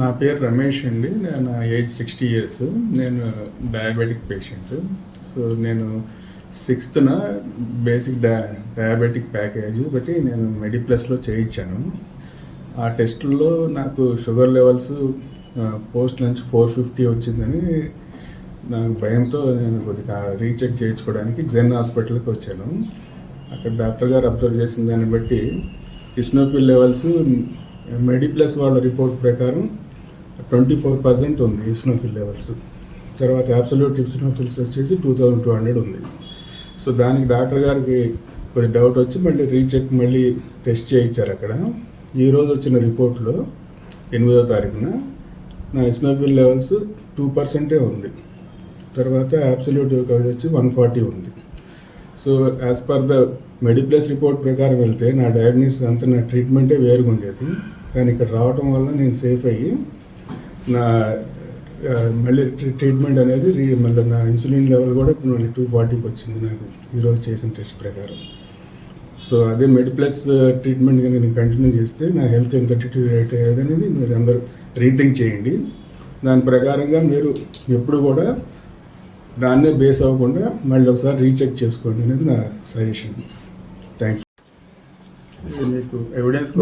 నా పేరు రమేష్ అండి. నేను ఏజ్ 60 years. నేను డయాబెటిక్ పేషెంట్. సో నేను 6th బేసిక్ డయాబెటిక్ ప్యాకేజ్ బట్టి నేను మెడిప్లస్లో చేయించాను. ఆ టెస్టుల్లో నాకు షుగర్ లెవెల్స్ పోస్ట్ నుంచి 450 వచ్చిందని నాకు భయంతో నేను కొద్దిగా రీచెక్ చేయించుకోవడానికి జెన్ హాస్పిటల్కి వచ్చాను. అక్కడ డాక్టర్ గారు అబ్జర్వ్ చేసిన దాన్ని బట్టి ఇస్నోఫిల్ లెవెల్స్ మెడిప్లస్ వాళ్ళ రిపోర్ట్ ప్రకారం 24% ఉంది ఇస్నోఫిల్ లెవెల్స్. తర్వాత అబ్సల్యూట్ ఇస్నోఫిల్స్ వచ్చేసి 2200 ఉంది. సో దానికి డాక్టర్ గారికి కొద్ది డౌట్ వచ్చి మళ్ళీ రీచెక్ మళ్ళీ టెస్ట్ చేయించారు అక్కడ. ఈరోజు వచ్చిన రిపోర్ట్లో 8వ తారీఖున నా ఇస్నోఫిల్ లెవెల్స్ 2% ఉంది. తర్వాత అబ్సల్యూట్ వచ్చి 140 ఉంది. So as per the MedPlus report ప్రకారం వెళ్తే నా డయాగ్నోసిస్ అంతా నా ట్రీట్మెంటే వేరుగా ఉండేది. కానీ ఇక్కడ రావటం వల్ల నేను సేఫ్ అయ్యి నా మళ్ళీ ట్రీట్మెంట్ అనేది మళ్ళీ నా ఇన్సులిన్ లెవెల్ కూడా ఇప్పుడు మళ్ళీ 240కి వచ్చింది నాకు ఈరోజు చేసిన టెస్ట్ ప్రకారం. సో అదే మెడిప్లస్ ట్రీట్మెంట్ కానీ నేను కంటిన్యూ చేస్తే నా హెల్త్ ఎంత డిటీరియేట్ అయ్యేది అనేది మీరు అందరూ రీథింక్ చేయండి. దాని ప్రకారంగా మీరు ఎప్పుడు కూడా దాన్నే బేస్ అవ్వకుండా మళ్ళీ ఒకసారి రీచెక్ చేసుకోండి అనేది నా సజెషన్. Thank you. మీకు ఎవిడెన్స్